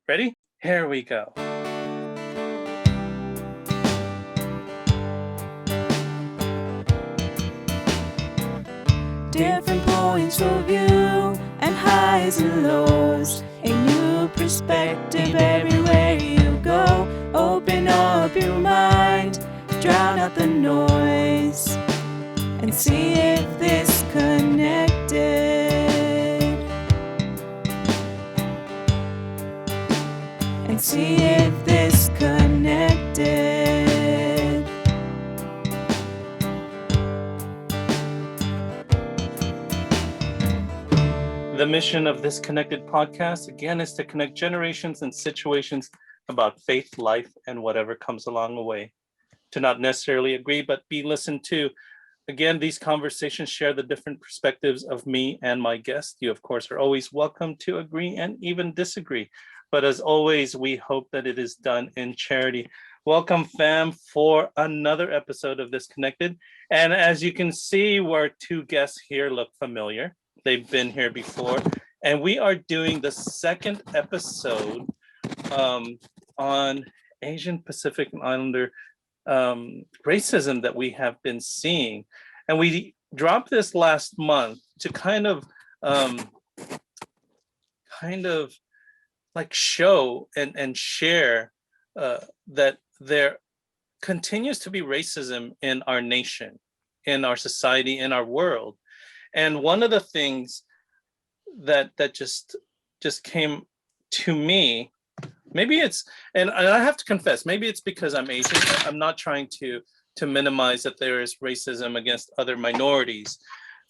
Ready? Here we go. Different points of view and highs and lows. A new perspective everywhere you go. Open up your mind, drown out the noise, and see if this connected. And see if this connected. The mission of this Connected podcast, again, is to connect generations and situations about faith, life, and whatever comes along the way. To not necessarily agree, but be listened to. Again, these conversations share the different perspectives of me and my guest. You, of course, are always welcome to agree and even disagree. But as always, we hope that it is done in charity. Welcome, fam, for another episode of This Connected. And as you can see, our two guests here look familiar. They've been here before. And we are doing the second episode on Asian Pacific Islander racism that we have been seeing. And we dropped this last month to kind of like show and share that there continues to be racism in our nation, in our society, in our world. And one of the things that just came to me, maybe it's, and I have to confess, maybe it's because I'm Asian. I'm not trying to minimize that there is racism against other minorities,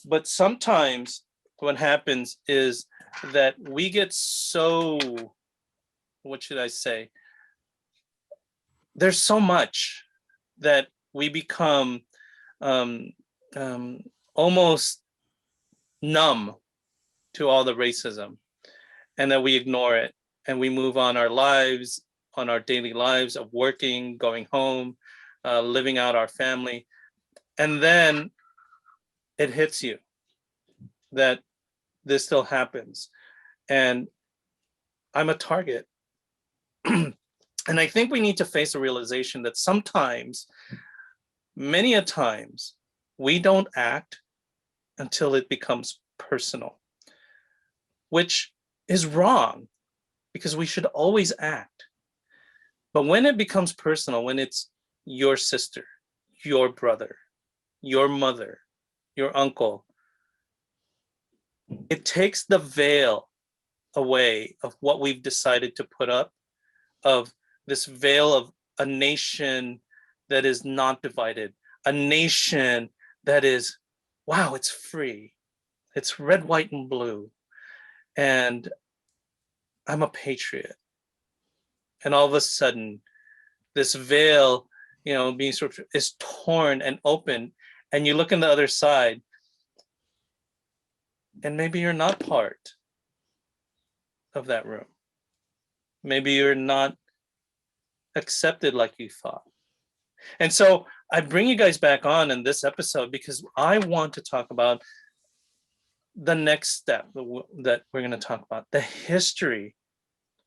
but sometimes what happens is that we get so, what should I say? There's so much that we become almost numb to all the racism, and that we ignore it and we move on our lives, on our daily lives of working, going home, living out our family. And then it hits you that this still happens. And I'm a target. And I think we need to face a realization that sometimes, many a times, we don't act until it becomes personal, which is wrong, because we should always act. But when it becomes personal, when it's your sister, your brother, your mother, your uncle, it takes the veil away of what we've decided to put up, of this veil of a nation that is not divided, a nation that is, wow, it's free. It's red, white, and blue. And I'm a patriot. And all of a sudden, this veil, being sort of is torn and open, and you look on the other side, and maybe you're not part of that room. Maybe you're not accepted like you thought. And so I bring you guys back on in this episode because I want to talk about the next step that we're going to talk about, the history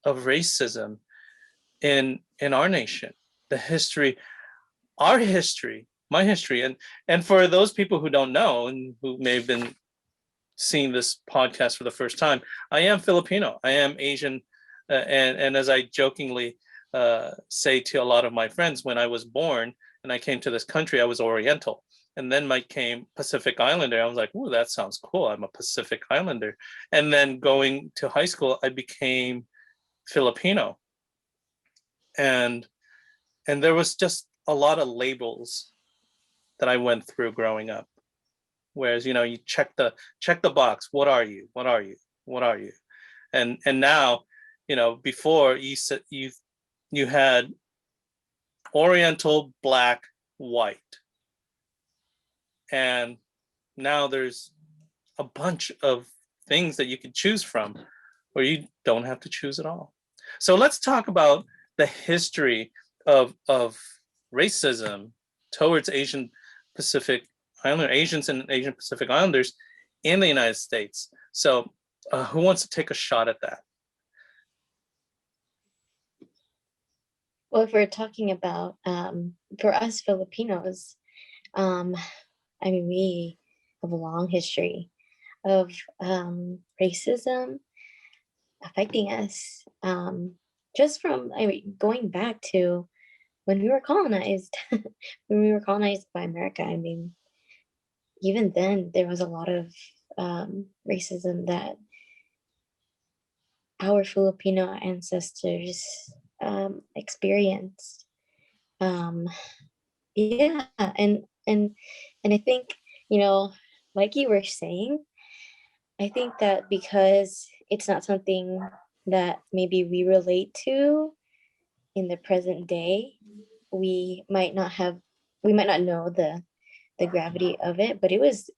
of racism in our nation, the history, our history, my history. And for those people who don't know and who may have been seeing this podcast for the first time, I am Filipino. I am Asian. And as I jokingly say to a lot of my friends, when I was born and I came to this country, I was Oriental. And then I came Pacific Islander. I was like, "Ooh, that sounds cool. I'm a Pacific Islander." And then going to high school, I became Filipino. And there was just a lot of labels that I went through growing up. Whereas, you check the box. What are you? What are you? What are you? And now, before you said you had Oriental, black, white. And now there's a bunch of things that you can choose from, or you don't have to choose at all. So let's talk about the history of racism towards Asian Pacific Islander, Asians and Asian Pacific Islanders in the United States. So who wants to take a shot at that? Well, if we're talking about for us Filipinos, um, I mean, we have a long history of racism affecting us. Just from, I mean, going back to when we were colonized, when we were colonized by America. I mean, even then there was a lot of racism that our Filipino ancestors experienced. Um, yeah, and I think, you know, like you were saying, I think that because it's not something that maybe we relate to in the present day, we might not have, we might not know the gravity of it, but it was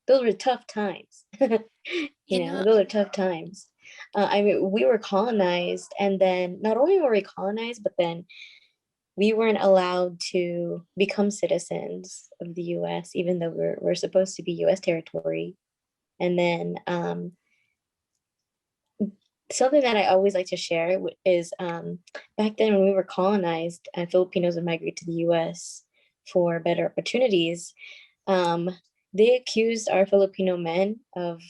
those were tough times. You know, Those are tough times. I mean, we were colonized, and then not only were we colonized, but then we weren't allowed to become citizens of the US, even though we're supposed to be US territory. And then something that I always like to share is back then when we were colonized and Filipinos would migrate to the US for better opportunities, um, they accused our Filipino men of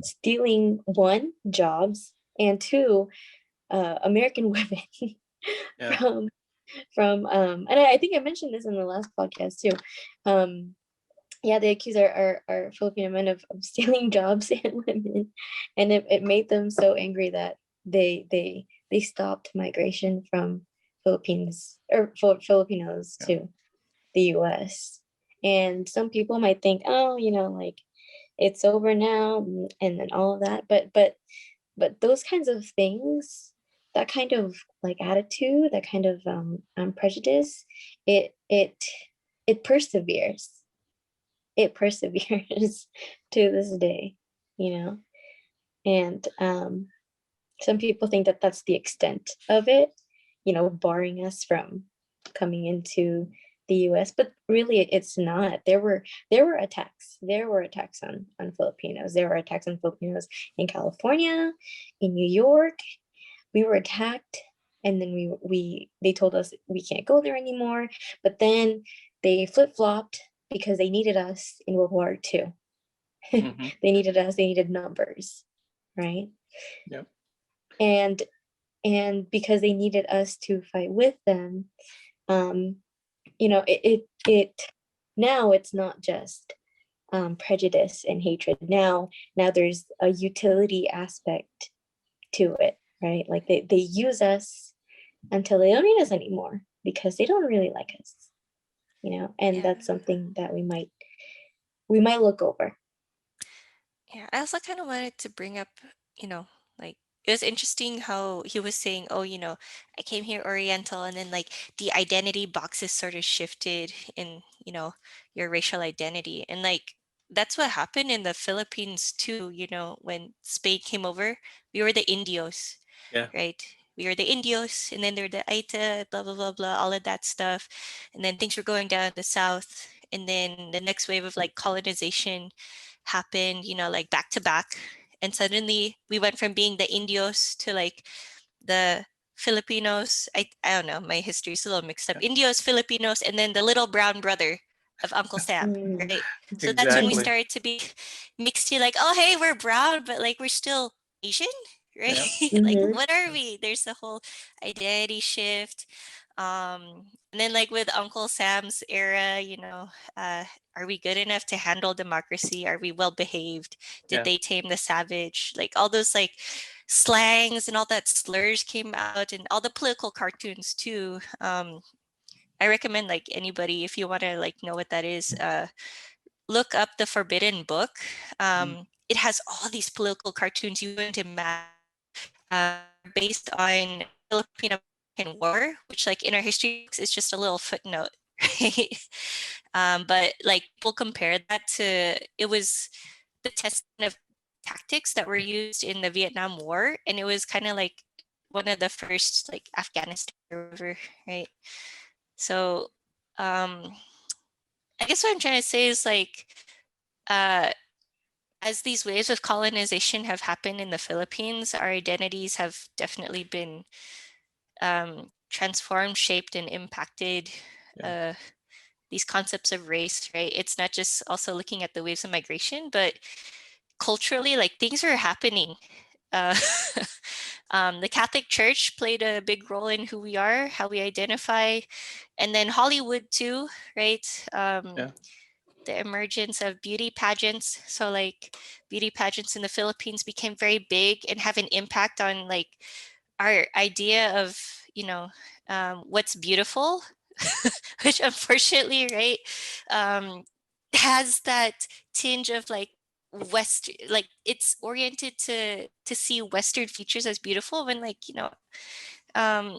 stealing, one, jobs, and two, American women Yeah. from and I think I mentioned this in the last podcast too. Yeah, they accuse our Filipino men of stealing jobs and women, and it made them so angry that they stopped migration from Philippines or Filipinos Yeah. to the US. And some people might think, oh, like it's over now, and then all of that, but those kinds of things, that kind of like attitude, that kind of prejudice, it perseveres. It perseveres to this day, you know. And some people think that that's the extent of it, barring us from coming into the US, but really it's not. There were attacks. There were attacks on Filipinos. There were attacks on Filipinos in California, in New York. We were attacked, and then they told us we can't go there anymore. But then they flip-flopped because they needed us in World War II. Mm-hmm. They needed us, they needed numbers, right? Yep. And because they needed us to fight with them, it now it's not just prejudice and hatred. Now there's a utility aspect to it, right? Like they use us until they don't need us anymore because they don't really like us, and yeah. that's something that we might look over. Yeah, I also kind of wanted to bring up, like it was interesting how he was saying, oh, I came here Oriental, and then like the identity boxes sort of shifted in, your racial identity. And like that's what happened in the Philippines too, when Spain came over, we were the Indios, Yeah. right? We were the Indios, and then there were the Aita, blah, blah, blah, blah, all of that stuff. And then things were going down in the south. And then the next wave of like colonization happened, like back to back. And suddenly we went from being the Indios to like the Filipinos. I don't know, my history is a little mixed up. Yeah. Indios, Filipinos, and then the little brown brother of Uncle Sam, Mm. right? So that's when we Exactly. started to be mixed to like, oh, hey, we're brown, but like we're still Asian, right? Yeah. Like, Mhm. what are we? There's a whole identity shift. And then like with Uncle Sam's era, uh, are we good enough to handle democracy? Are we well behaved? Did Yeah. they tame the savage? Like all those like slangs and all that slurs came out, and all the political cartoons too. I recommend like anybody, if you want to like know what that is, look up the Forbidden Book. Mm. It has all these political cartoons you wouldn't imagine, based on Filipino American War, which like in our history books is just a little footnote, right? But like people compare that to, it was the testing of tactics that were used in the Vietnam War, and it was kind of like one of the first like Afghanistan or whatever, right? So I guess what I'm trying to say is like uh as these waves of colonization have happened in the Philippines, our identities have definitely been transformed, shaped, and impacted. These concepts of race, right? It's not just also looking at the waves of migration, but culturally, like things are happening. Uh, the Catholic Church played a big role in who we are, how we identify, and then Hollywood too, right? Yeah. The emergence of beauty pageants. So like beauty pageants in the Philippines became very big and have an impact on like our idea of, what's beautiful, which unfortunately, right, has that tinge of like West, like it's oriented to see Western features as beautiful when like, um,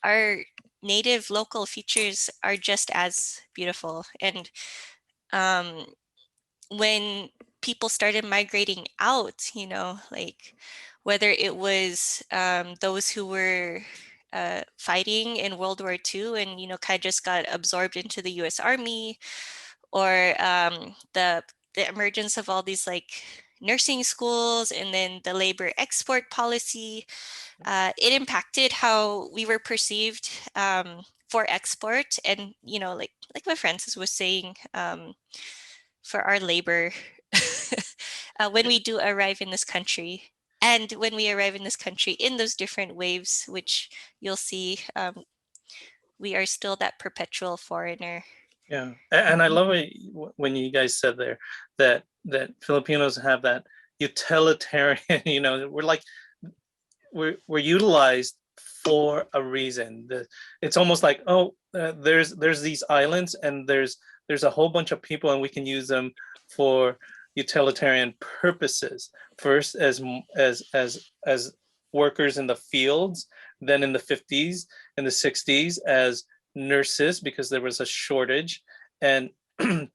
our native local features are just as beautiful. And um, when people started migrating out, like whether it was those who were fighting in World War II and, kind of just got absorbed into the US Army, or the emergence of all these like nursing schools and then the labor export policy, it impacted how we were perceived for export. And, like my Francis was saying, for our labor when we do arrive in this country. And when we arrive in this country in those different waves, which you'll see, we are still that perpetual foreigner. Yeah, and I love it when you guys said there that Filipinos have that utilitarian. We're like we're utilized for a reason. It's almost like, oh, there's these islands and there's a whole bunch of people and we can use them for utilitarian purposes. First as workers in the fields, then in the 50s and the 60s as nurses because there was a shortage, and and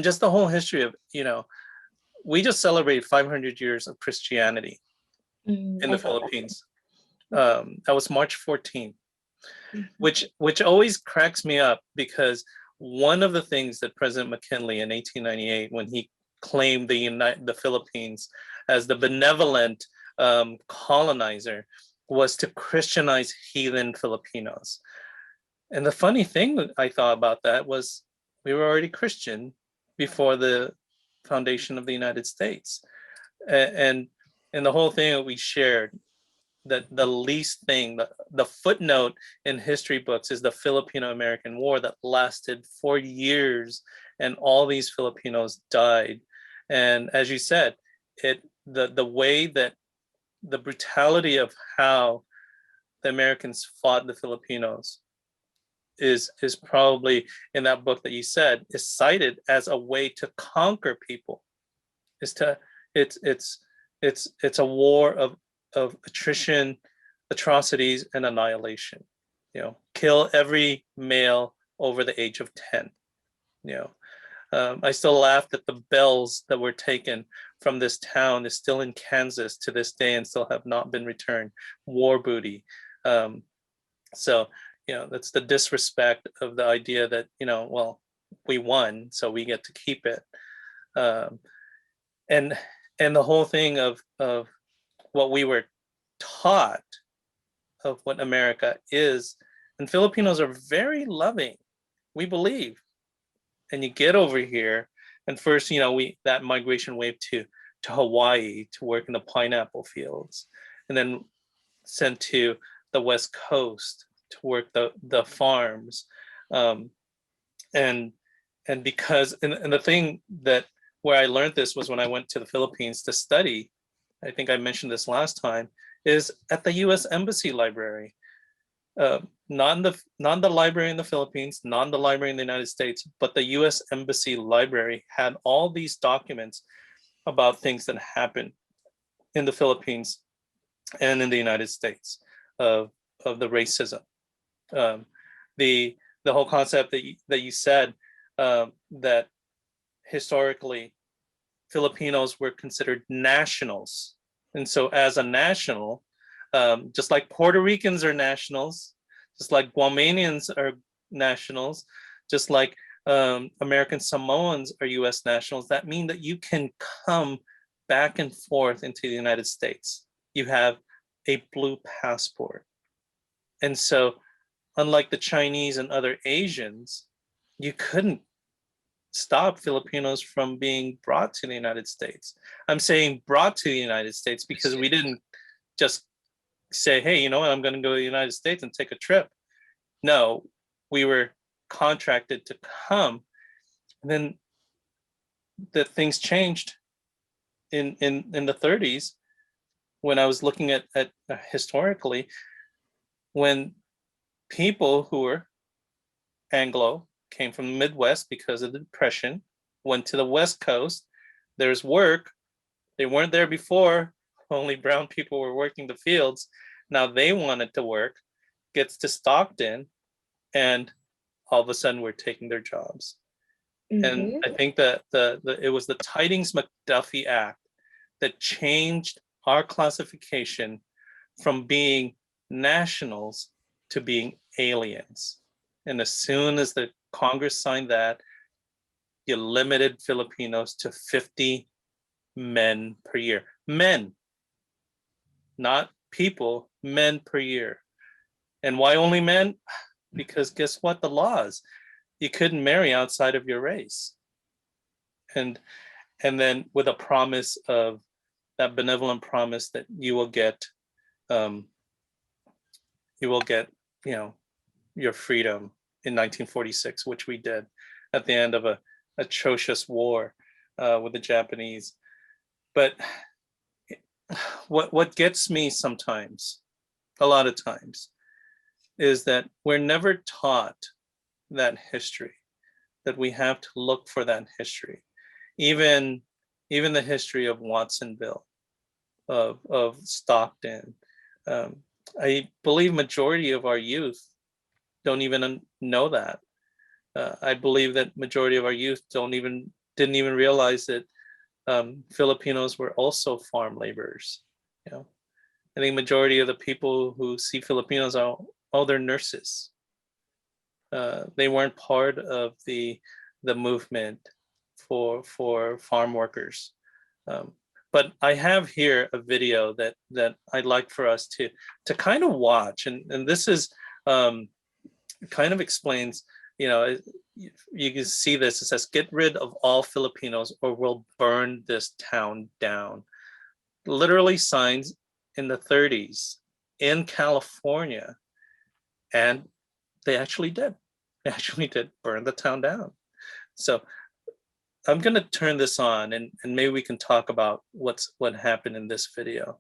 just the whole history of, we just celebrated 500 years of Christianity in the I felt that. Philippines. That was March 14th, Mhm. which always cracks me up because one of the things that President McKinley in 1898, when he claimed the Philippines as the benevolent colonizer, was to Christianize heathen Filipinos. And the funny thing that I thought about that was we were already Christian before the foundation of the United States. And the whole thing that we shared, that the least thing, the footnote in history books is the Filipino-American War that lasted for years and all these Filipinos died. And as you said, the way that the brutality of how the Americans fought the Filipinos is probably in that book that you said is cited as a way to conquer people. It's a war of attrition, atrocities, and annihilation. Kill every male over the age of 10. I still laugh that the bells that were taken from this town is still in Kansas to this day and still have not been returned. War booty. So that's the disrespect of the idea that, well, we won, so we get to keep it. And the whole thing of what we were taught of what America is, and Filipinos are very loving, we believe. And you get over here, and first, that migration wave to Hawaii to work in the pineapple fields, and then sent to the West Coast to work the farms, and because and the thing that where I learned this was when I went to the Philippines to study. I think I mentioned this last time, is at the U.S. Embassy Library. Not in the library in the Philippines, not in the library in the United States, but the U.S. Embassy Library had all these documents about things that happened in the Philippines and in the United States of the racism. The whole concept that you said, that historically Filipinos were considered nationals. And so as a national, just like Puerto Ricans are nationals, just like Guamanians are nationals, just like American Samoans are US nationals, that mean that you can come back and forth into the United States. You have a blue passport. And so, unlike the Chinese and other Asians, you couldn't stop Filipinos from being brought to the United States. I'm saying brought to the United States because we didn't just say, hey, you know what, I'm going to go to the United States and take a trip. No, we were contracted to come. And then the things changed in the 30s when I was looking at historically, when people who were Anglo came from the Midwest because of the Depression, went to the West Coast, there's work. They weren't there before. Only brown people were working the fields. Now they wanted to work, gets to Stockton, and all of a sudden we're taking their jobs. And I think that it was the Tidings-McDuffie Act that changed our classification from being nationals to being aliens. And as soon as the Congress signed that, you limited Filipinos to 50 men per year. Men, not people, men per year. And why only men? Because guess what? The laws. You couldn't marry outside of your race. And then with a promise of that benevolent promise that you will get, your freedom in 1946, which we did at the end of a atrocious war with the Japanese. But what gets me sometimes, a lot of times, is that we're never taught that history, that we have to look for that history. Even the history of Watsonville, of Stockton. I believe majority of our youth don't even know that. I believe that majority of our youth didn't even realize that Filipinos were also farm laborers. I think majority of the people who see Filipinos are all they're nurses. They weren't part of the movement for farm workers. But I have here a video that I'd like for us to kind of watch, and this is kind of explains, you can see this. It says, "Get rid of all Filipinos or we'll burn this town down." Literally signs in the 30s in California, and they actually did. They actually did burn the town down. So I'm going to turn this on, and maybe we can talk about what happened in this video.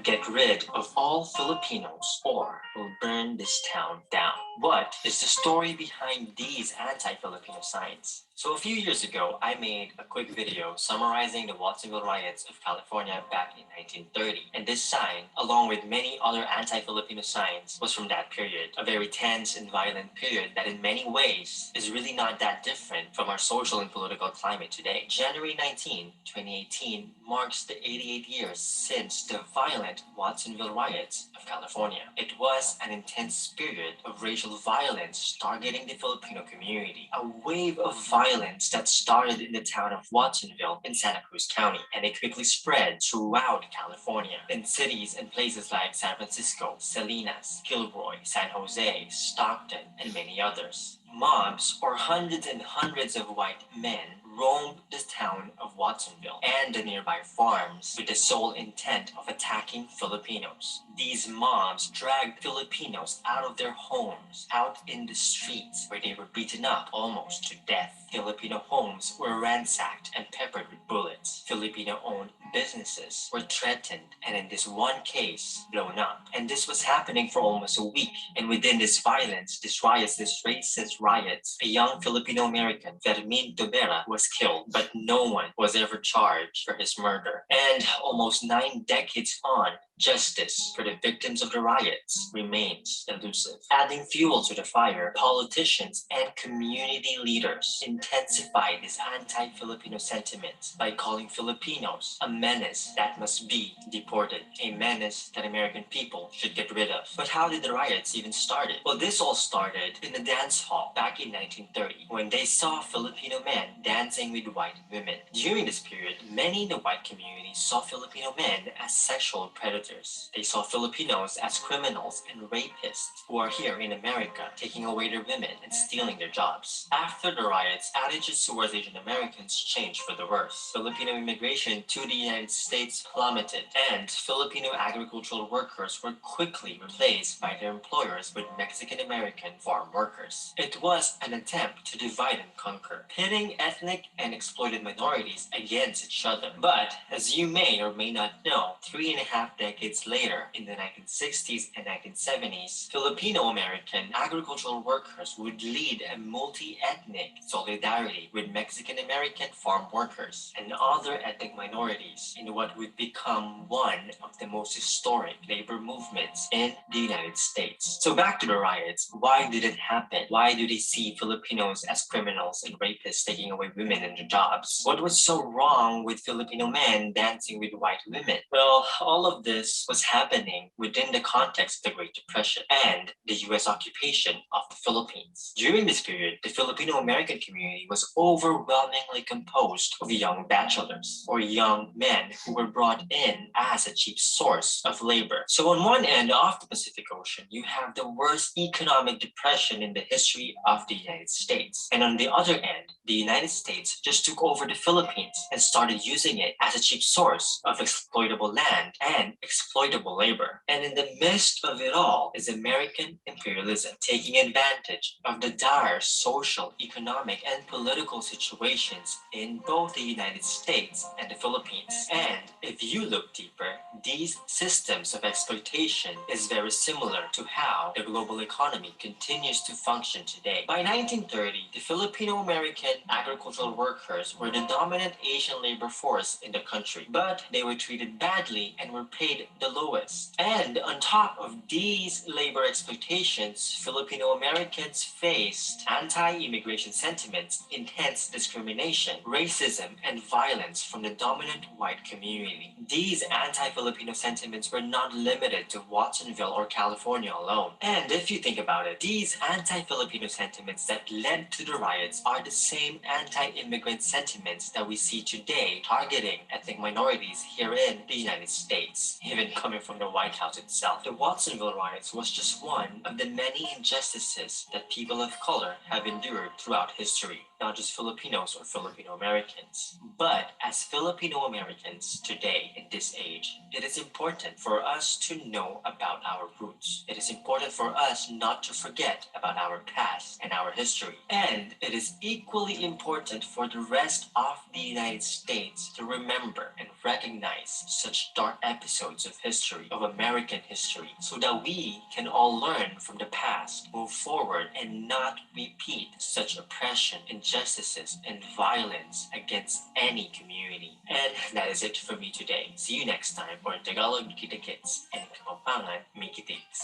Get rid of all Filipinos or we'll burn this town down. What is the story behind these anti-Filipino signs? So a few years ago, I made a quick video summarizing the Watsonville riots of California back in 1930. And this sign, along with many other anti-Filipino signs, was from that period. A very tense and violent period that in many ways is really not that different from our social and political climate today. January 19, 2018 marks the 88 years since the violent Watsonville riots of California. It was an intense period of racial violence targeting the Filipino community. A wave of violence that started in the town of Watsonville in Santa Cruz County, and it quickly spread throughout California in cities and places like San Francisco, Salinas, Gilroy, San Jose, Stockton, and many others. Mobs, or hundreds and hundreds of white men, roamed the town of Watsonville and the nearby farms with the sole intent of attacking Filipinos. These mobs dragged Filipinos out of their homes, out in the streets, where they were beaten up almost to death. Filipino homes were ransacked and peppered with bullets. Filipino-owned businesses were threatened and in this one case, blown up. And this was happening for almost a week. And within this violence, this racist riots, a young Filipino-American, Fermin Dobera, was killed, but no one was ever charged for his murder. And almost 9 decades on, Justice for the victims of the riots remains elusive. Adding fuel to the fire, politicians and community leaders intensified this anti-Filipino sentiment by calling Filipinos a menace that must be deported, a menace that American people should get rid of. But how did the riots even start? Well, this all started in a dance hall back in 1930 when they saw Filipino men dancing with white women. During this period, many in the white community saw Filipino men as sexual predators. They saw Filipinos as criminals and rapists who are here in America taking away their women and stealing their jobs. After the riots, attitudes towards Asian Americans changed for the worse. Filipino immigration to the United States plummeted, and Filipino agricultural workers were quickly replaced by their employers with Mexican American farm workers. It was an attempt to divide and conquer, pitting ethnic and exploited minorities against each other. But as you may or may not know, 3.5 decades later, in the 1960s and 1970s, Filipino American agricultural workers would lead a multi-ethnic solidarity with Mexican American farm workers and other ethnic minorities in what would become one of the most historic labor movements in the United States. So back to the riots. Why did it happen? Why do they see Filipinos as criminals and rapists taking away women and their jobs? What was so wrong with Filipino men dancing with white women? Well, all of this was happening within the context of the Great Depression and the US occupation of the Philippines. During this period, the Filipino American community was overwhelmingly composed of young bachelors or young men who were brought in as a cheap source of labor. So on one end of the Pacific Ocean, you have the worst economic depression in the history of the United States. And on the other end, the United States just took over the Philippines and started using it as a cheap source of exploitable land and exploitable labor. And in the midst of it all is American imperialism, taking advantage of the dire social, economic, and political situations in both the United States and the Philippines. And if you look deeper, these systems of exploitation is very similar to how the global economy continues to function today. By 1930, the Filipino American agricultural workers were the dominant Asian labor force in the country, but they were treated badly and were paid the lowest. And on top of these labor exploitations, Filipino Americans faced anti-immigration sentiments, intense discrimination, racism, and violence from the dominant white community. These anti-Filipino sentiments were not limited to Watsonville or California alone. And if you think about it, these anti-Filipino sentiments that led to the riots are the same anti-immigrant sentiments that we see today targeting ethnic minorities here in the United States, even coming from the White House itself. The Watsonville riots was just one of the many injustices that people of color have endured throughout history, not just Filipinos or Filipino Americans. But as Filipino Americans today in this age, it is important for us to know about our roots. It is important for us not to forget about our past and our history. And it is equally important for the rest of the United States to remember and recognize such dark episodes of history, of American history, so that we can all learn from the past, move forward, and not repeat such oppression, injustices, and violence against any community. And that is it for me today. See you next time for Tagalog Kita Kits and Kapampangan Mikitiks.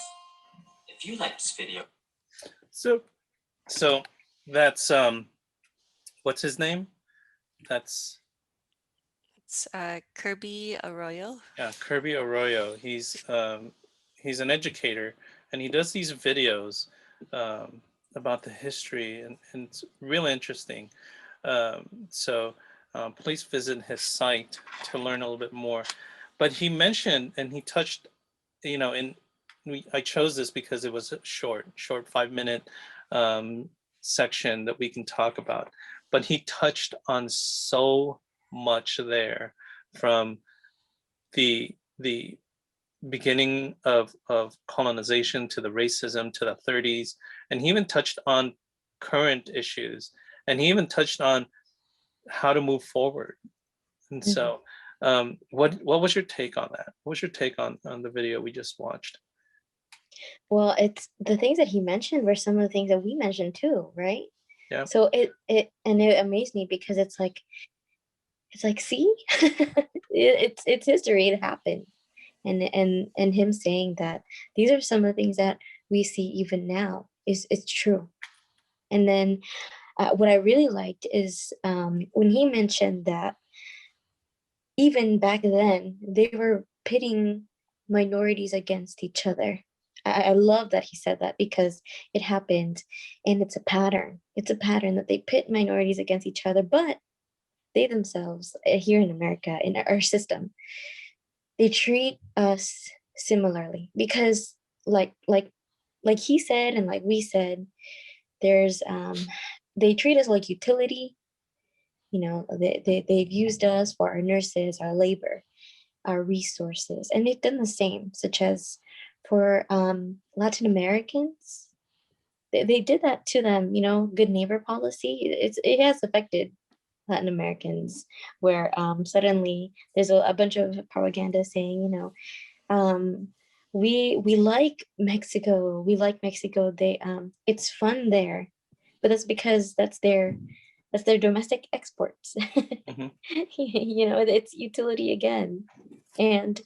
If you like this video, So that's what's his name? That's It's Kirby Arroyo. Kirby Arroyo. He's an educator, and he does these videos about the history, and it's really interesting. So please visit his site to learn a little bit more. But he mentioned, and he touched, I chose this because it was a short 5-minute section that we can talk about. But he touched on so much there, from the beginning of colonization to the racism to the 30s, and he even touched on current issues, and he even touched on how to move forward. And so what was your take on that? What was your take on the video we just watched? Well, it's the things that he mentioned were some of the things that we mentioned too, right? Yeah. So it amazed me because it's like, see, it's history. It happened, and him saying that these are some of the things that we see even now is it's true. And then what I really liked is when he mentioned that even back then they were pitting minorities against each other. I love that he said that because it happened, and it's a pattern. It's a pattern that they pit minorities against each other, but they themselves here in America, in our system, they treat us similarly because like he said and like we said, there's they treat us like utility. You know, they've used us for our nurses, our labor, our resources, and they've done the same, such as for Latin Americans. They did that to them, you know, good neighbor policy. It has affected Latin Americans, where suddenly there's a bunch of propaganda saying, you know, we like Mexico, we like Mexico. They it's fun there, but that's because that's their domestic exports. Mhm. You know, it's utility again, and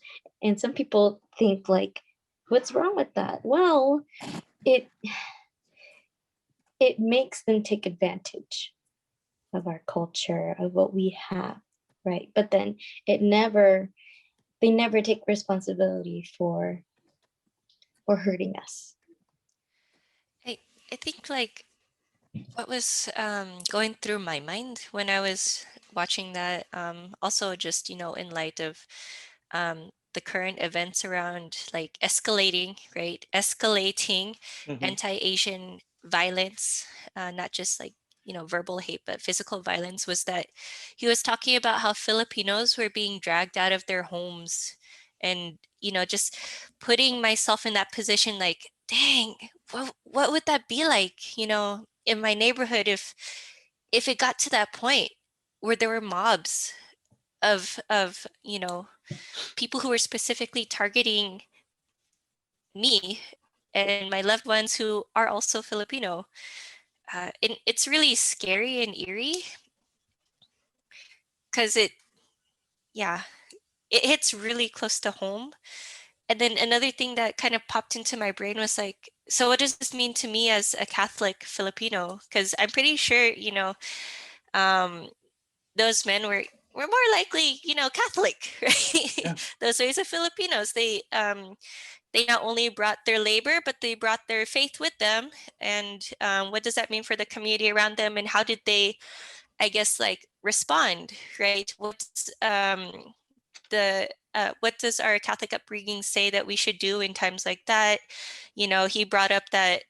some people think like, what's wrong with that? Well, it it makes them take advantage of our culture, of what we have, right? But then it never they never take responsibility for hurting us. I, I think like what was going through my mind when I was watching that, also just, in light of the current events around like escalating, right? Escalating Mhm. anti-Asian violence, not just like, verbal hate, but physical violence, was that he was talking about how Filipinos were being dragged out of their homes. And, just putting myself in that position, like, dang, what would that be like, in my neighborhood if it got to that point where there were mobs of people who were specifically targeting me and my loved ones who are also Filipino. And it's really scary and eerie because yeah, it hits really close to home. And then another thing that kind of popped into my brain was like, so what does this mean to me as a Catholic Filipino? Because I'm pretty sure, um, those men were more likely, Catholic, right? Yeah. Those ways of Filipinos, they not only brought their labor, but they brought their faith with them. And what does that mean for the community around them? And how did they, I guess, like respond, right? What does our Catholic upbringing say that we should do in times like that? He brought up that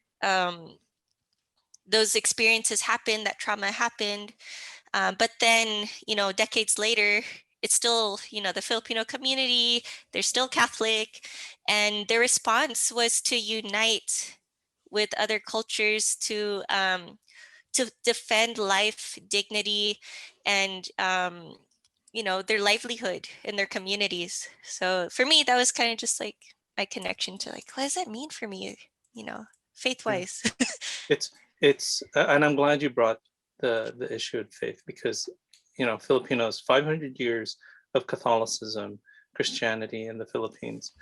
those experiences happened, that trauma happened, but then, decades later, it's still, the Filipino community, they're still Catholic, and their response was to unite with other cultures to defend life, dignity, and their livelihood in their communities. So for me, that was kind of just like my connection to like, what does that mean for me, faith Yeah. wise? And I'm glad you brought the issue of faith because Filipinos 500 years of Catholicism, Christianity in the Philippines,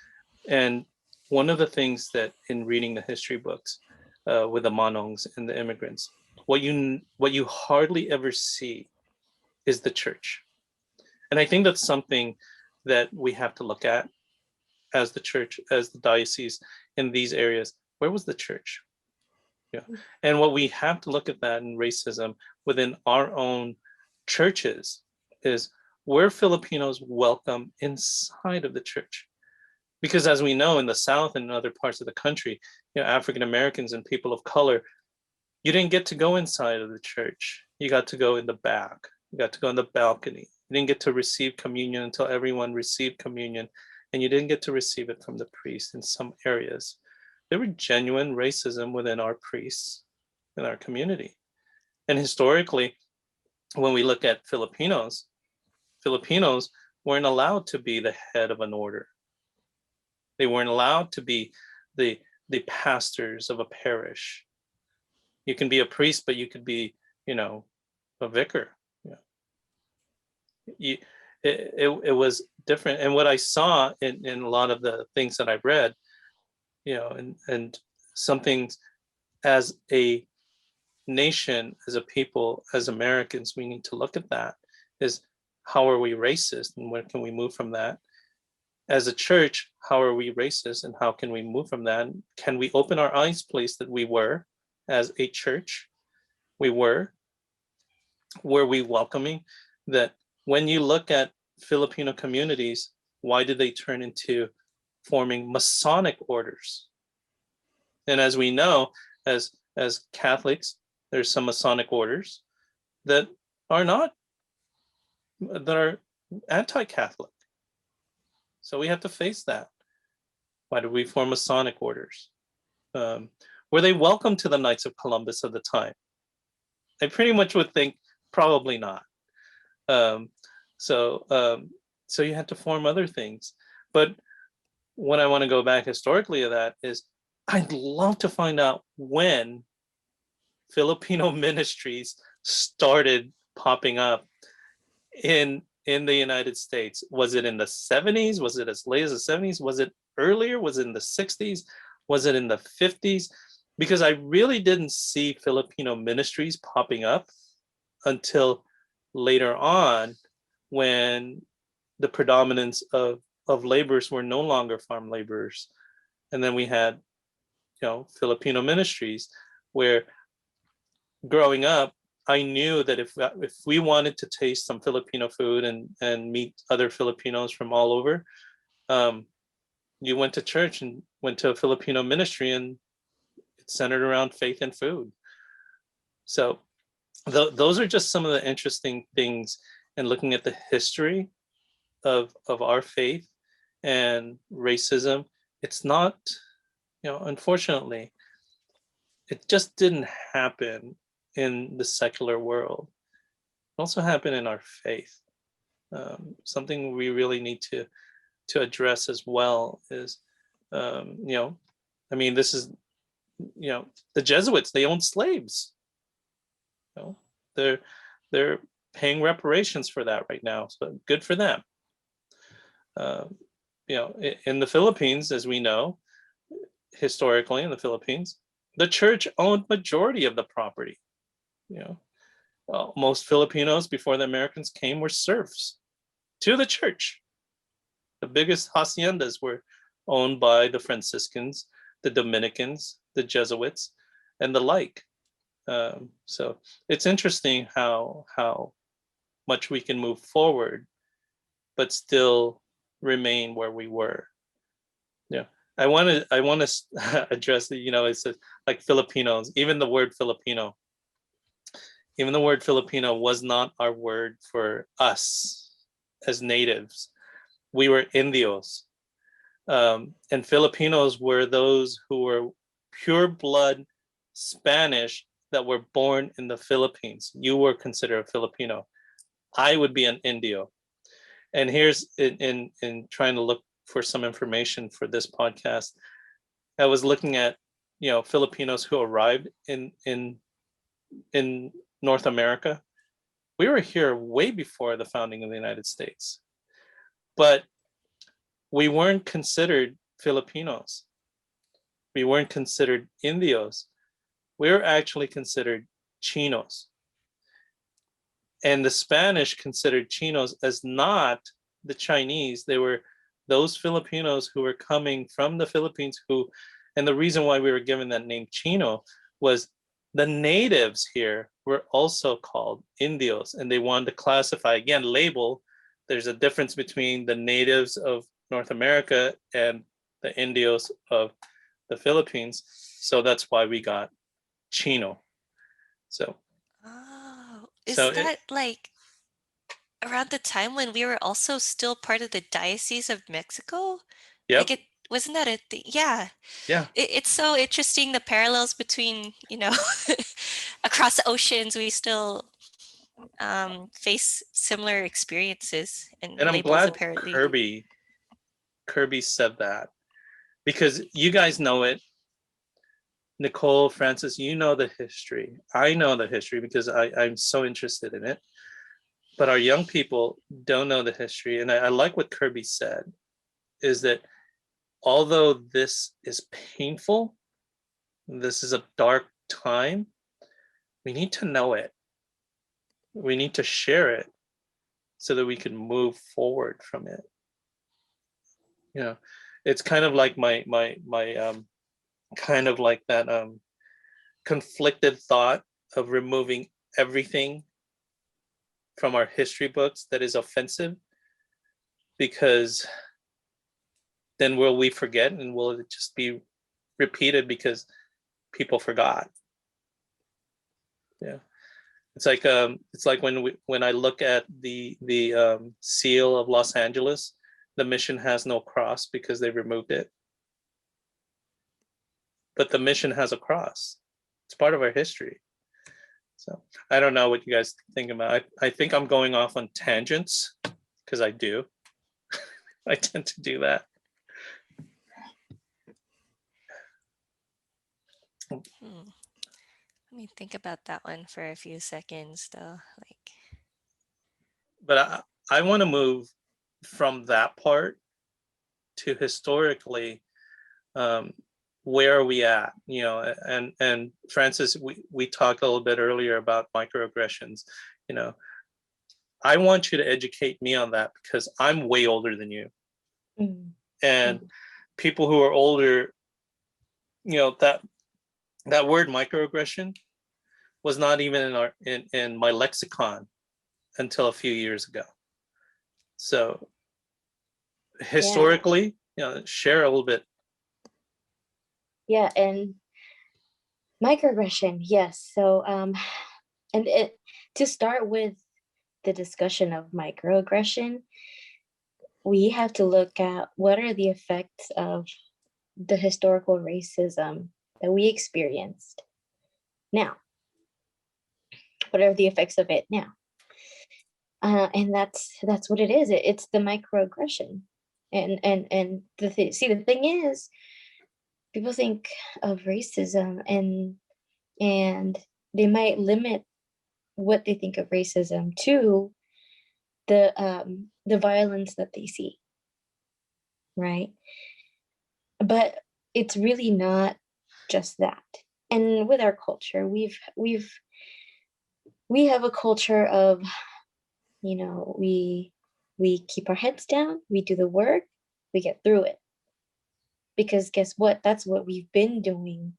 and one of the things that in reading the history books with the Manongs and the immigrants, what you hardly ever see is the church, and I think that's something that we have to look at as the church, as the diocese in these areas. Where was the church? Yeah. And what we have to look at that in racism within our own churches is were Filipinos welcome inside of the church? Because as we know in the South and in other parts of the country, African Americans and people of color, you didn't get to go inside of the church. You got to go in the back. You got to go in the balcony. You didn't get to receive communion until everyone received communion, and you didn't get to receive it from the priest in some areas. There were genuine racism within our priests in our community. And historically, when we look at Filipinos weren't allowed to be the head of an order. They weren't allowed to be the pastors of a parish. You can be a priest, but you could be, a vicar. Yeah. You, it was different. And what I saw in a lot of the things that I've read, and some things as a nation, as a people, as Americans, we need to look at that is how are we racist and where can we move from that? As a church, how are we racist and how can we move from that? Can we open our eyes, please, that we were, as a church, were we welcoming? That when you look at Filipino communities, why did they turn into forming Masonic orders? And as we know, as Catholics, there's some Masonic orders that are anti-Catholic. So we have to face that. Why did we form Masonic orders? Were they welcome to the Knights of Columbus of the time? I pretty much would think probably not. So you had to form other things. But when I want to go back historically to that is I'd love to find out when Filipino ministries started popping up in the United States. Was it in the 70s? Was it as late as the 70s? Was it earlier? Was it in the 60s? Was it in the 50s? Because I really didn't see Filipino ministries popping up until later on, when the predominance of laborers were no longer farm laborers. And then we had, Filipino ministries, where growing up, I knew that if we wanted to taste some Filipino food and meet other Filipinos from all over, you went to church and went to a Filipino ministry, and it's centered around faith and food. So those are just some of the interesting things, and looking at the history of our faith and racism. It's not, unfortunately, it just didn't happen in the secular world. It also happened in our faith. Something we really need to address as well is, this is, the Jesuits, they owned slaves. They're paying reparations for that right now, so good for them. In the Philippines, as we know, historically in the Philippines, the church owned majority of the property. Most Filipinos before the Americans came were serfs to the church. The biggest haciendas were owned by the Franciscans, the Dominicans, the Jesuits, and the like. So it's interesting how much we can move forward, but still remain where we were. I want to address the, it says like Filipinos, even the word Filipino was not our word for us as natives. We were Indios. And Filipinos were those who were pure blood Spanish that were born in the Philippines. You were considered a Filipino. I would be an Indio. And here's in trying to look for some information for this podcast, I was looking at, Filipinos who arrived in North America. We were here way before the founding of the United States, but we weren't considered Filipinos. We weren't considered Indios. We were actually considered Chinos. And the Spanish considered Chinos as not the Chinese. They were those Filipinos who were coming from the Philippines and the reason why we were given that name Chino was the natives here were also called Indios, and they wanted to classify, again, label. There's a difference between the natives of North America and the Indios of the Philippines. So that's why we got Chino. So. Oh, is So that like around the time when we were also still part of the Diocese of Mexico? Yep. Like wasn't that a thing? Yeah. Yeah. It's so interesting, the parallels between, across the oceans, we still face similar experiences and And I'm labels glad apparently. Kirby said that, because you guys know it. Nicole, Francis, you know the history. I know the history because I'm so interested in it. But our young people don't know the history. And I like what Kirby said, is that although this is painful, this is a dark time, we need to know it. We need to share it so that we can move forward from it. You know, it's kind of like my kind of like that conflicted thought of removing everything from our history books that is offensive, because then will we forget, and will it just be repeated because people forgot? Yeah, it's like when I look at the seal of Los Angeles, the mission has no cross because they removed it, but the mission has a cross. It's part of our history. So I don't know what you guys think about. I think I'm going off on tangents because I do. I tend to do that. Let me think about that one for a few seconds, though. Like, But I want to move from that part to historically, where are we at? You know, and Francis, we talked a little bit earlier about microaggressions. You know, I want you to educate me on that because I'm way older than you, and people who are older, you know, that word microaggression was not even in my lexicon until a few years ago. So historically, you know, share a little bit. Yeah, and microaggression, yes. So and to start with the discussion of microaggression, we have to look at what are the effects of the historical racism that we experienced now. What are the effects of it now? And that's what it is. It's the microaggression. And the thing is, people think of racism and they might limit what they think of racism to the violence that they see, right? But it's really not just that. And with our culture, we have a culture of, you know, we keep our heads down, we do the work, we get through it. Because guess what? That's what we've been doing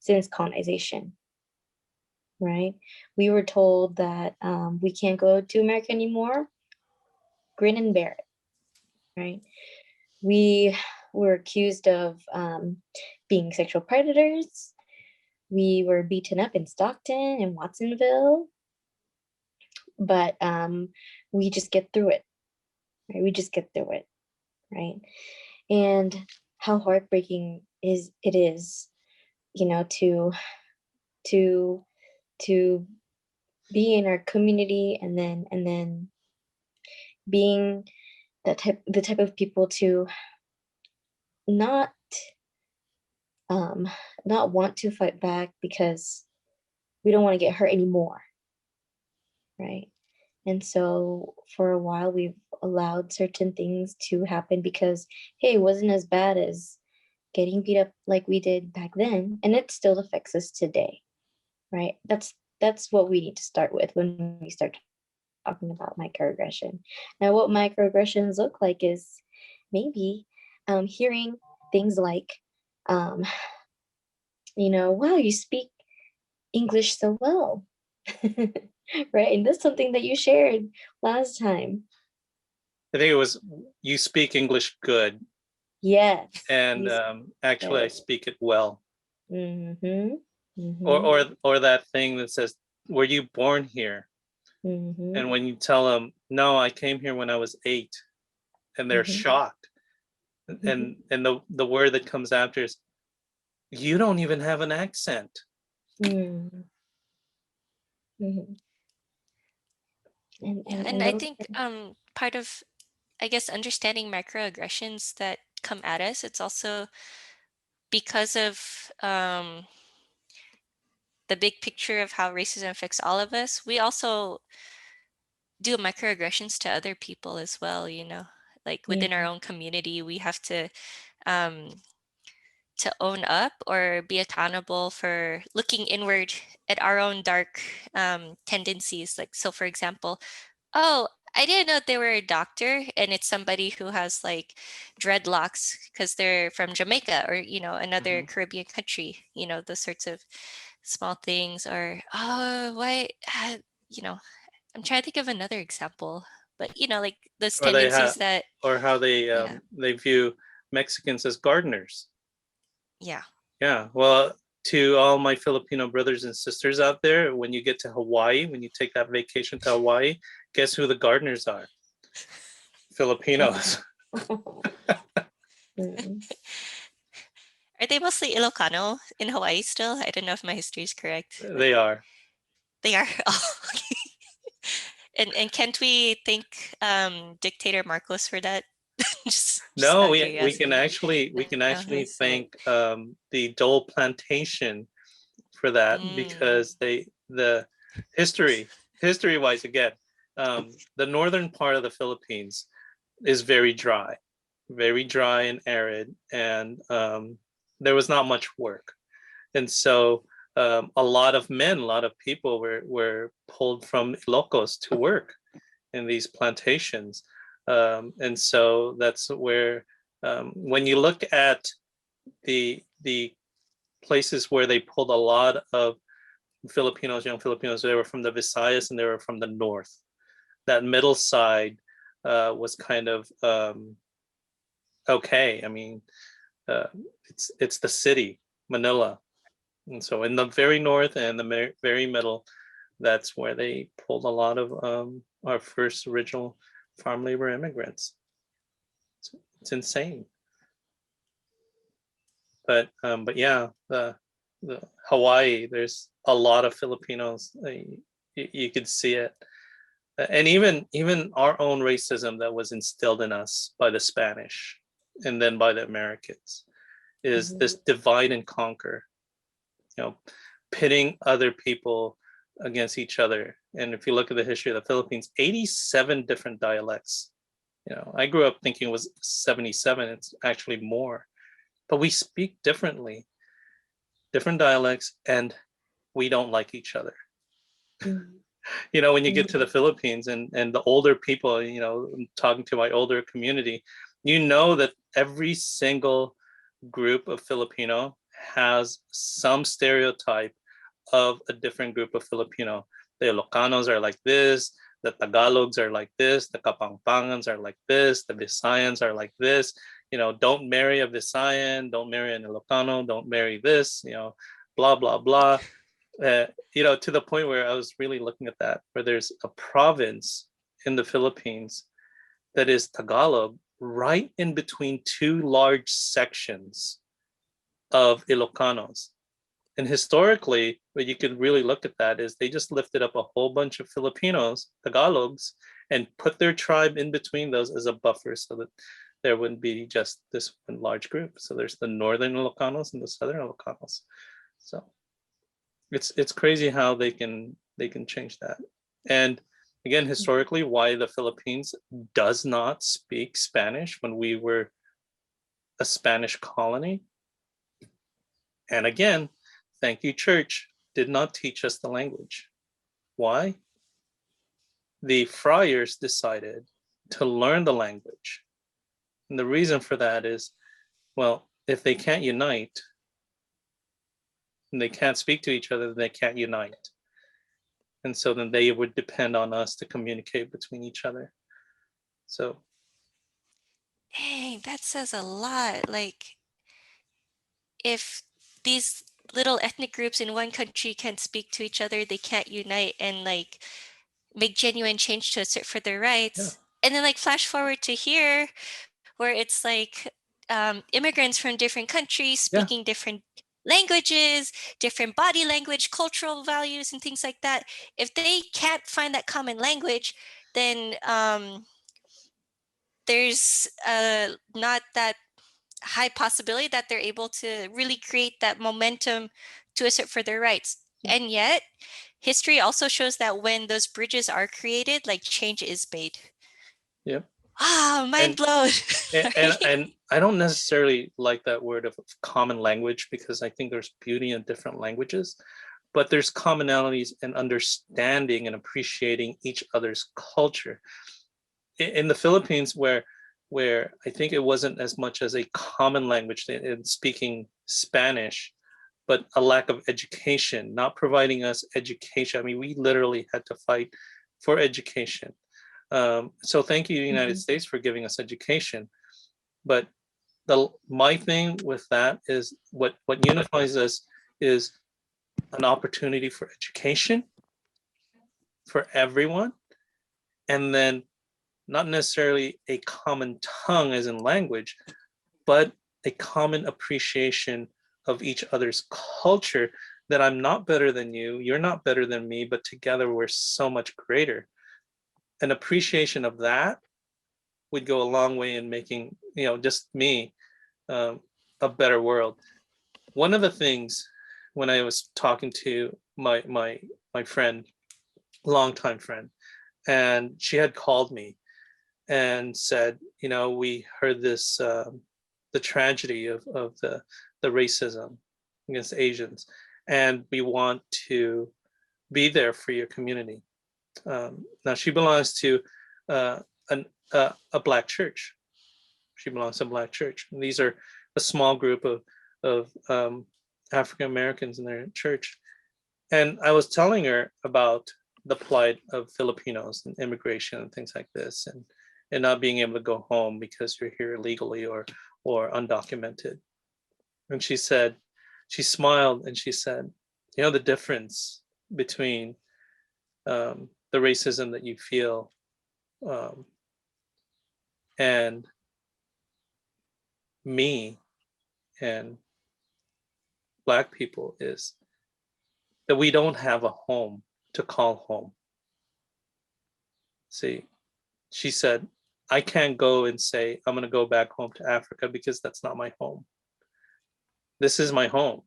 since colonization, right? We were told that we can't go to America anymore. Grin and bear it, right? We were accused of being sexual predators. We were beaten up in Stockton and Watsonville, but we just get through it, right? We just get through it, right? And how heartbreaking it is, you know, to be in our community and then being the type of people to not not want to fight back because we don't want to get hurt anymore, right? And so for a while we've allowed certain things to happen because, hey, it wasn't as bad as getting beat up like we did back then, and it still affects us today, right? That's what we need to start with when we start talking about microaggression. Now, what microaggressions look like is maybe hearing things like, you know, wow, you speak English so well, right? And that's something that you shared last time. I think it was, you speak English good. Yes. And actually, I speak it well. Mm-hmm. Mm-hmm. Or that thing that says, "Were you born here?" Mm-hmm. And when you tell them, "No, I came here when I was 8," and they're shocked, and the word that comes after is, "You don't even have an accent." Mm-hmm. and I think part of, I guess, understanding microaggressions that come at us, it's also because of the big picture of how racism affects all of us. We also do microaggressions to other people as well, you know, like within our Yeah. own community, we have um, to own up or be accountable for looking inward at our own dark tendencies. Like, so for example, oh, I didn't know they were a doctor, and it's somebody who has like dreadlocks because they're from Jamaica or, you know, another Caribbean country, you know, those sorts of small things. Or, oh, why, you know, I'm trying to think of another example, but you know, like those Or they have, tendencies that, or how yeah, they view Mexicans as gardeners. yeah. Yeah. Well, to all my Filipino brothers and sisters out there, when you get to Hawaii, when you take that vacation to Hawaii, guess who the gardeners are? Filipinos. Mm. Are they mostly Ilocano in Hawaii still? I don't know if my history is correct, but They are. they are. Oh, okay. And can't we thank Dictator Marcos for that? Just No, out of we can curiosity. actually No, so thank the Dole plantation for that, mm, because the history wise, again, the northern part of the Philippines is very dry and arid, and there was not much work, and so a lot of men, a lot of people were pulled from Ilocos to work in these plantations, and so that's where, when you look at the places where they pulled a lot of Filipinos, young Filipinos, they were from the Visayas and they were from the north. That middle side was kind of okay. I mean, uh, it's the city, Manila, and so in the very north and the very middle, that's where they pulled a lot of our first original farm labor immigrants. It's insane. But yeah, the Hawaii, there's a lot of Filipinos. You could see it, and even our own racism that was instilled in us by the Spanish and then by the Americans is this Mhm. divide and conquer. You know, pitting other people against each other. And if you look at the history of the Philippines, 87 different dialects. You know, I grew up thinking it was 77. It's actually more, but we speak differently, different dialects, and we don't like each other. Mhm. You know, when you get to the Mhm. Philippines and the older people, you know, talking to my older community, you know that every single group of Filipino has some stereotype of a different group of Filipino. The Ilocanos are like this, the Tagalogs are like this, the Kapampangans are like this, the Visayans are like this. You know, don't marry a Visayan, don't marry an Ilocano, don't marry this, you know, blah, blah, blah. You know, to the point where I was really looking at that, where there's a province in the Philippines that is Tagalog, right in between two large sections of Ilocanos. And historically, what you could really look at that is they just lifted up a whole bunch of Filipinos, Tagalogs, and put their tribe in between those as a buffer so that there wouldn't be just this one large group. So there's the northern Ilocanos and the southern Ilocanos. So it's crazy how they can change that. And again, historically, why the Philippines does not speak Spanish when we were a Spanish colony. And again, thank you, church, did not teach us the language. Why? The friars decided to learn the language. And the reason for that is, well, if they can't unite and they can't speak to each other, then they can't unite. And so then they would depend on us to communicate between each other. So dang, that says a lot. Like, if these little ethnic groups in one country can't speak to each other, they can't unite and like make genuine change to assert for their yeah, rights. And then like flash forward to here, where it's like immigrants from different countries yeah, speaking different languages, different body language, cultural values, and things like that. If they can't find that common language, then there's not that high possibility that they're able to really create that momentum to assert for their rights. And yet, history also shows that when those bridges are created, like change is made. Yep. Ah, mind And blown. and I don't necessarily like that word of common language, because I think there's beauty in different languages, but there's commonalities in understanding and appreciating each other's culture. In the Philippines, where I think it wasn't as much as a common language in speaking Spanish, but a lack of education, not providing us education. I mean, we literally had to fight for education. So thank you, United States, for giving us education. But my thing with that is what unifies us is an opportunity for education for everyone, and then not necessarily a common tongue as in language, but a common appreciation of each other's culture, that I'm not better than you, you're not better than me, but together we're so much greater. An appreciation of that would go a long way in making, just me, a better world. One of the things, when I was talking to my friend, longtime friend, and she had called me and said, we heard this, the tragedy of the racism against Asians, and we want to be there for your community. Now she belongs to uh, a black church. She belongs to a black church. And these are a small group of African Americans in their church. And I was telling her about the plight of Filipinos and immigration and things like this, and not being able to go home because you're here illegally or undocumented. And she said, she smiled and she said, the difference between the racism that you feel and me and black people is that we don't have a home to call home. See, she said, I can't go and say, I'm going to go back home to Africa, because that's not my home. This is my home,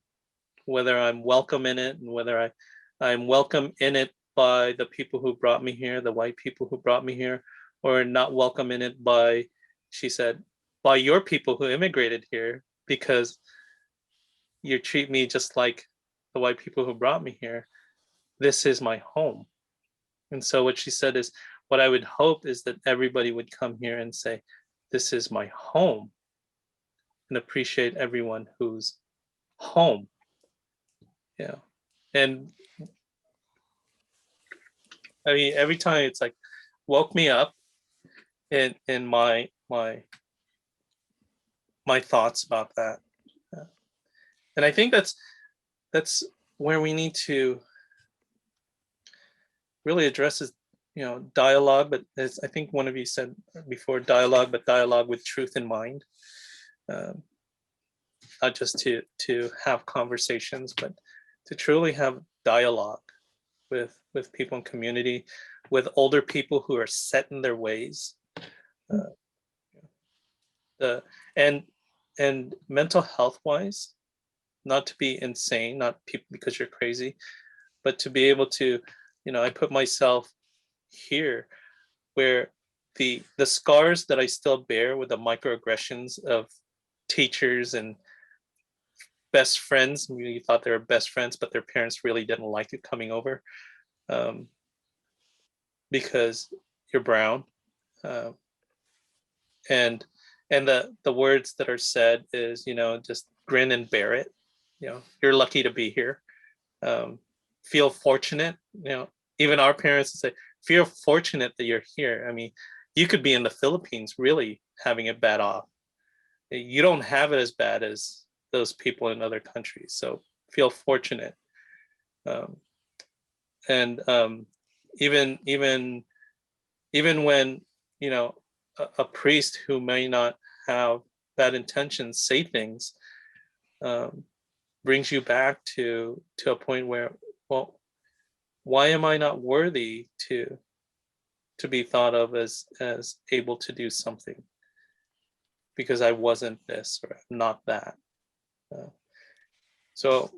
whether I'm welcome in it and whether I'm welcome in it by the people who brought me here, the white people who brought me here, or not welcome in it by, she said, by your people who immigrated here, because you treat me just like the white people who brought me here. This is my home. And so what she said is, what I would hope is that everybody would come here and say, this is my home, and appreciate everyone who's home. Yeah. And I mean, every time it's like woke me up in my thoughts about that. Yeah. And I think that's where we need to really address is, dialogue, but as I think one of you said before, dialogue, but dialogue with truth in mind. Not just to have conversations, but to truly have dialogue with people in community, with older people who are set in their ways. And mental health wise, not to be insane, not people because you're crazy, but to be able to, I put myself here where the scars that I still bear with the microaggressions of teachers and best friends. You thought they were best friends, but their parents really didn't like you coming over because you're brown. And the words that are said is, just grin and bear it. You're lucky to be here. Feel fortunate. Even our parents say, feel fortunate that you're here. I mean, you could be in the Philippines really having it bad off. You don't have it as bad as those people in other countries. So feel fortunate. And even when, a priest who may not have bad intentions say things, brings you back to a point where, well, why am I not worthy to be thought of as able to do something? Because I wasn't this or not that. So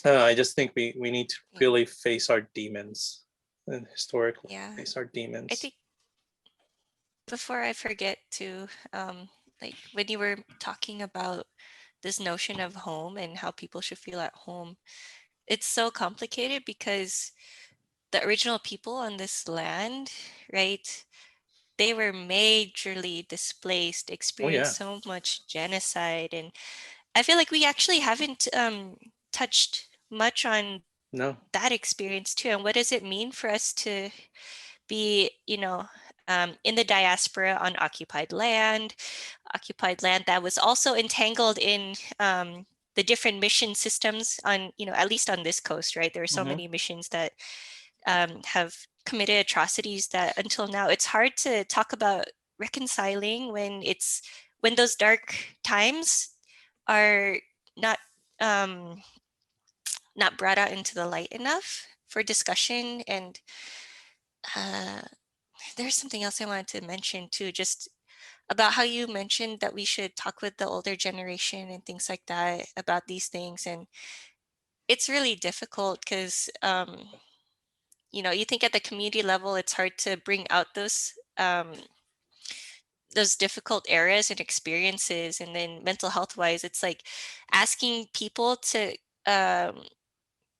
I just think we need to really face our demons, and historically Yeah. face our demons. I think before I forget to, like when you were talking about this notion of home and how people should feel at home, it's so complicated because the original people on this land, right? They were majorly displaced, Oh yeah, experienced so much genocide, and I feel like we actually haven't touched much on no, that experience too. And what does it mean for us to be, in the diaspora on occupied land that was also entangled in the different mission systems on, at least on this coast, right? There are so Mhm. many missions that have committed atrocities that until now it's hard to talk about reconciling when those dark times are not um, not brought out into the light enough for discussion. And uh, there's something else I wanted to mention too, just about how you mentioned that we should talk with the older generation and things like that about these things. And it's really difficult because, you think at the community level, it's hard to bring out those difficult eras and experiences. And then mental health wise, it's like asking people um,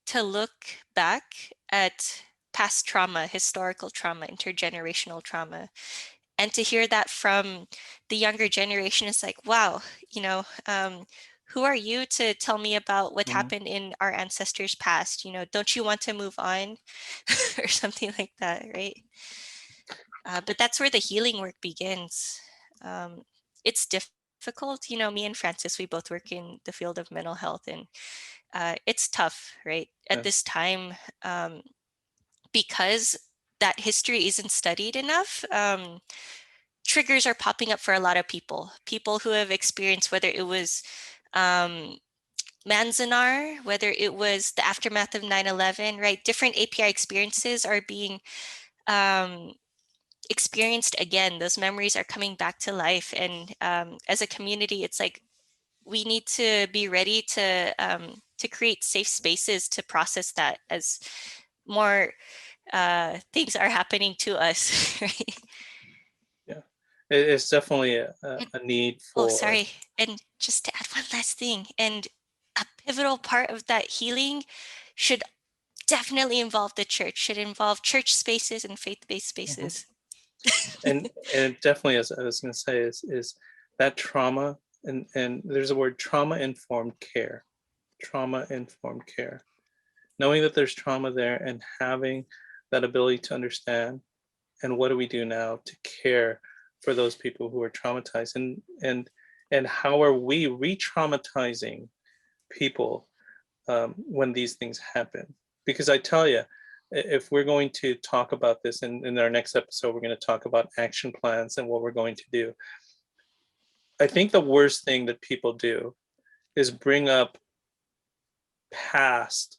to look back at past trauma, historical trauma, intergenerational trauma, and to hear that from the younger generation is like, wow, who are you to tell me about what Mhm. happened in our ancestors past? Don't you want to move on? Or something like that, right? But that's where the healing work begins. It's difficult. Me and Francis, we both work in the field of mental health, and it's tough, right? At Yeah. this time, because that history isn't studied enough. Triggers are popping up for a lot of people who have experienced, whether it was Manzanar, whether it was the aftermath of 9/11, right? Different API experiences are being experienced again. Those memories are coming back to life. And as a community, it's like we need to be ready to create safe spaces to process that as more things are happening to us. Right? Yeah, it's definitely a need Oh, for. sorry. And just to add one last thing, and a pivotal part of that healing should definitely involve the church, should involve church spaces and faith-based Mhm. spaces. And definitely, as I was going to say, is that trauma, and there's a word, trauma informed care, trauma informed care, knowing that there's trauma there and having that ability to understand, and what do we do now to care for those people who are traumatized, and how are we re-traumatizing people when these things happen. Because I tell you, if we're going to talk about this in our next episode, we're going to talk about action plans and what we're going to do. I think the worst thing that people do is bring up past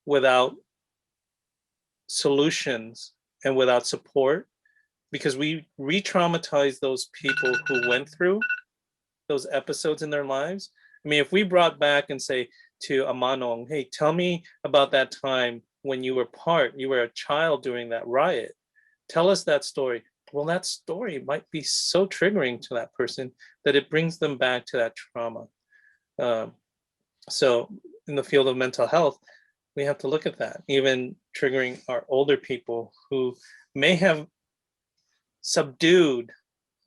without solutions and without support, because we re-traumatize those people who went through those episodes in their lives. I mean, if we brought back and say to a Manong, hey, tell me about that time when you were a child during that riot. Tell us that story. Well, that story might be so triggering to that person that it brings them back to that trauma. Um, so in the field of mental health, we have to look at that, even triggering our older people who may have subdued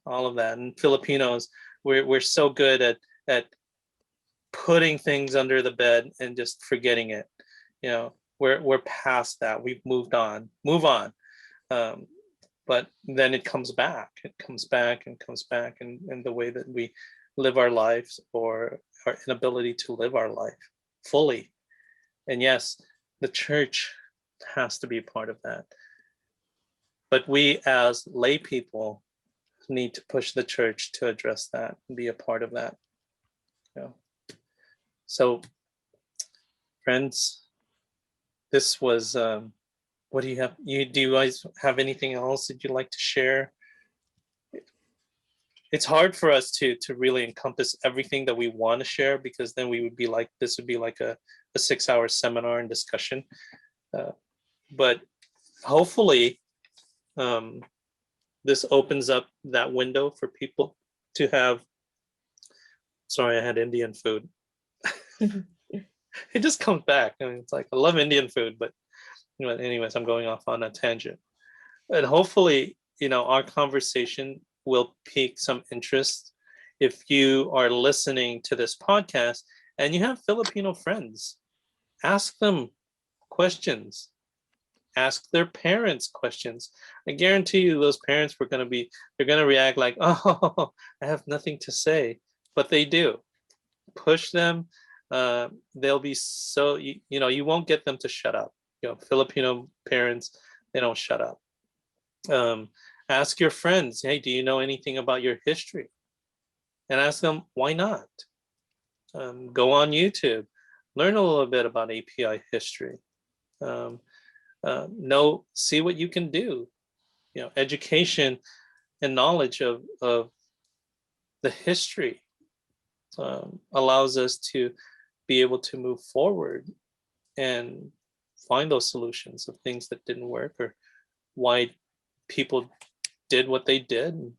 all of that. And Filipinos, we're so good at putting things under the bed and just forgetting it. We're past that. We've moved on. Move on. Um, but then it comes back. It comes back and comes back, and the way that we live our lives, or our inability to live our life fully. And yes, the church has to be part of that. But we as lay people need to push the church to address that and be a part of that. You know. So, friends, this was. What do you have? Do you guys have anything else that you'd like to share? It's hard for us to really encompass everything that we want to share, because then we would be like, this would be like a a 6-hour seminar and discussion. But hopefully this opens up that window for people to have, sorry, I had Indian food. It just comes back. I mean, it's like, I love Indian food, but anyways, I'm going off on a tangent. And hopefully, our conversation will pique some interest. If you are listening to this podcast and you have Filipino friends, ask them questions. Ask their parents questions. I guarantee you those parents they're going to react like, oh, I have nothing to say. But they do. Push them. They'll be so, you won't get them to shut up. Filipino parents, they don't shut up. Ask your friends, hey, do you know anything about your history? And ask them, why not? Go on YouTube, learn a little bit about API history. See what you can do. Education and knowledge of the history allows us to be able to move forward and find those solutions of things that didn't work, or why people did what they did, and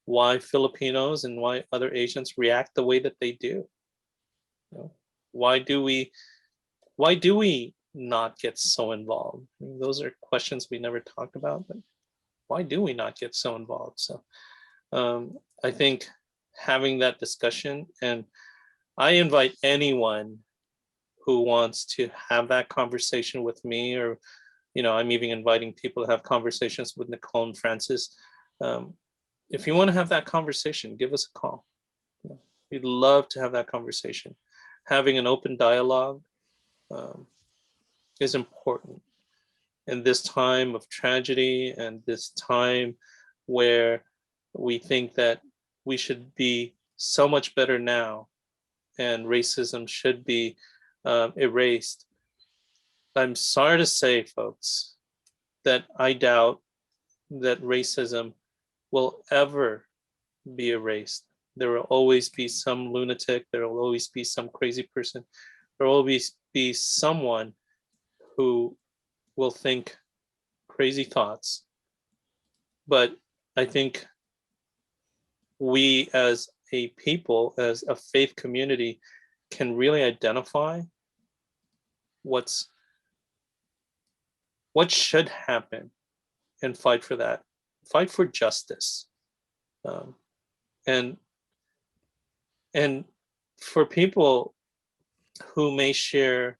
why Filipinos and why other Asians react the way that they do. Why do we not get so involved? I mean, those are questions we never talked about, but why do we not get so involved? So I think having that discussion, and I invite anyone who wants to have that conversation with me, or I'm even inviting people to have conversations with Nicole and Francis. If you want to have that conversation, give us a call. We'd love to have that conversation. Having an open dialogue is important in this time of tragedy, and this time where we think that we should be so much better now and racism should be erased. I'm sorry to say, folks, that I doubt that racism will ever be erased. There will always be some lunatic, there will always be some crazy person, there will always be someone who will think crazy thoughts. But I think we as a people, as a faith community, can really identify what should happen and fight for that. Fight for justice. And for people who may share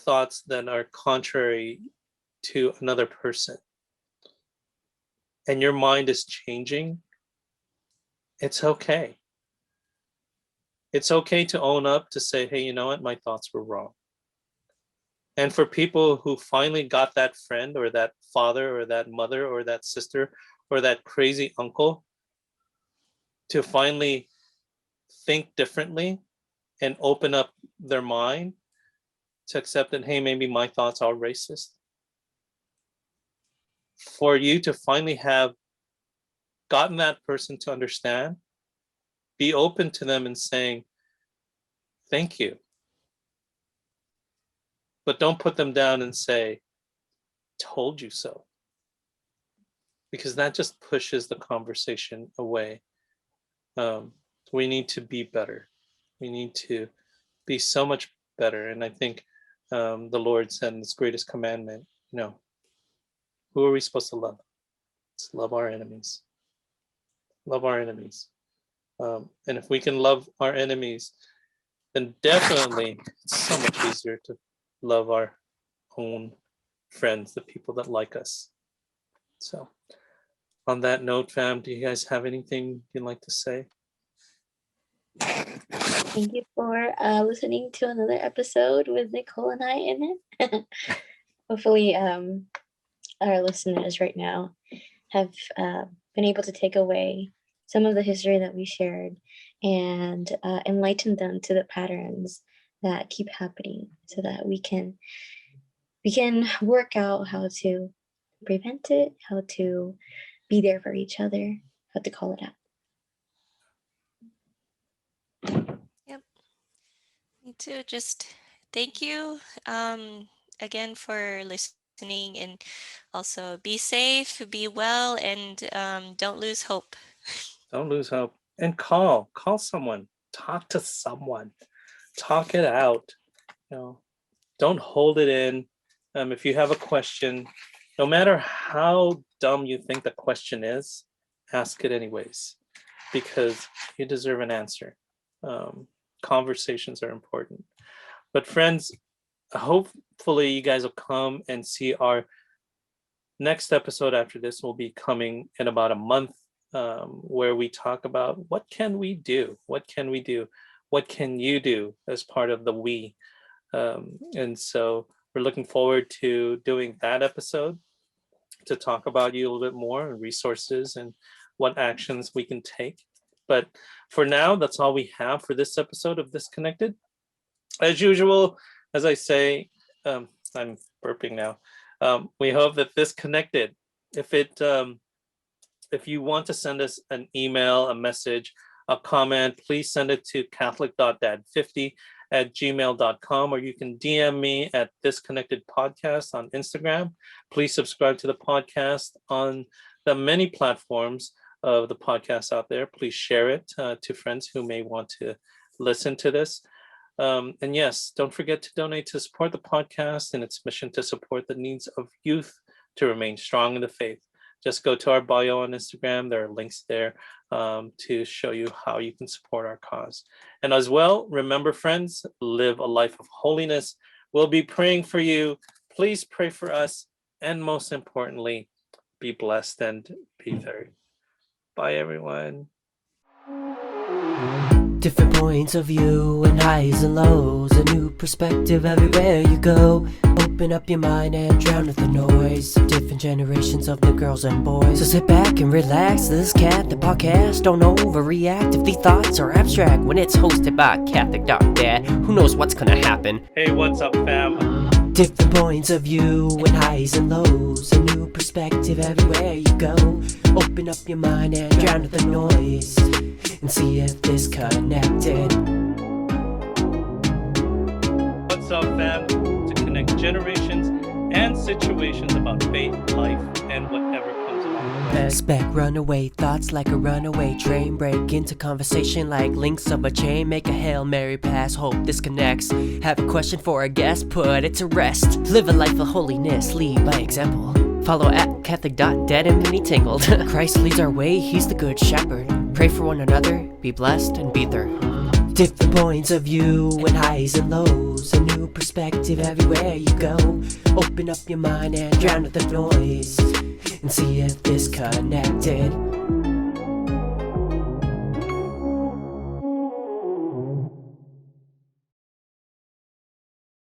thoughts that are contrary to another person, and your mind is changing, it's okay. It's okay to own up, to say, hey, you know what, my thoughts were wrong. And for people who finally got that friend, or that father, or that mother, or that sister, or that crazy uncle to finally think differently and open up their mind to accept that, hey, maybe my thoughts are racist. For you to finally have gotten that person to understand, be open to them and saying, thank you. But don't put them down and say, told you so. Because that just pushes the conversation away. We need to be better. We need to be so much better. And I think the Lord said in His greatest commandment, who are we supposed to love? Let's love our enemies. Love our enemies. And if we can love our enemies, then definitely it's so much easier to love our own friends, the people that like us. So on that note, fam, do you guys have anything you'd like to say? Thank you for listening to another episode with Nicole and I in it. Hopefully our listeners right now have been able to take away some of the history that we shared and enlighten them to the patterns that keep happening, so that we can work out how to prevent it, how to be there for each other, how to call it out. Yep. Me too. Just Thank you again for listening, and also be safe, be well, and don't lose hope. Don't lose hope. And call someone, talk to someone, talk it out. You know, don't hold it in. If you have a question, no matter how dumb you think the question is, ask it anyways, because you deserve an answer. Conversations are important. But friends, hopefully you guys will come and see our next episode. After this will be coming in about a month, where we talk about what can we do, what can you do as part of the we. And so we're looking forward to doing that episode to talk about you a little bit more and resources and what actions we can take. But for now, that's all we have for this episode of Disconnected. As usual, as I say, I'm burping now. We hope that Disconnected, if you want to send us an email, a message, a comment, please send it to catholic.dad50@gmail.com, or you can DM me at Disconnected Podcast on Instagram. Please subscribe to the podcast on the many platforms of the podcast out there. Please share it to friends who may want to listen to this. And yes, don't forget to donate to support the podcast and its mission to support the needs of youth to remain strong in the faith. Just go to our bio on Instagram. There are links there to show you how you can support our cause. And as well, remember, friends, live a life of holiness. We'll be praying for you. Please pray for us. And most importantly, be blessed and be there. Bye, everyone. Different points of view and highs and lows, a new perspective everywhere you go. Open up your mind and drown out the noise of different generations of the girls and boys. So sit back and relax, this is Catholic Podcast. Don't overreact if the thoughts are abstract. When it's hosted by Catholic Dad, who knows what's gonna happen? Hey, what's up, fam? Different points of view and highs and lows, a new perspective everywhere you go. Open up your mind and drown out the noise and see if Disconnected. What's up, fam? To connect generations and situations about faith, life, and whatever comes along the way. Expect runaway thoughts like a runaway train. Break into conversation like links of a chain. Make a Hail Mary pass, hope this connects. Have a question for a guest, put it to rest. Live a life of holiness, lead by example. Follow at Catholic.Dad and be tangled. Christ leads our way, he's the good shepherd. Pray for one another, be blessed and be there. Different points of view and highs and lows, a new perspective everywhere you go. Open up your mind and drown out the noise and see if Disconnected.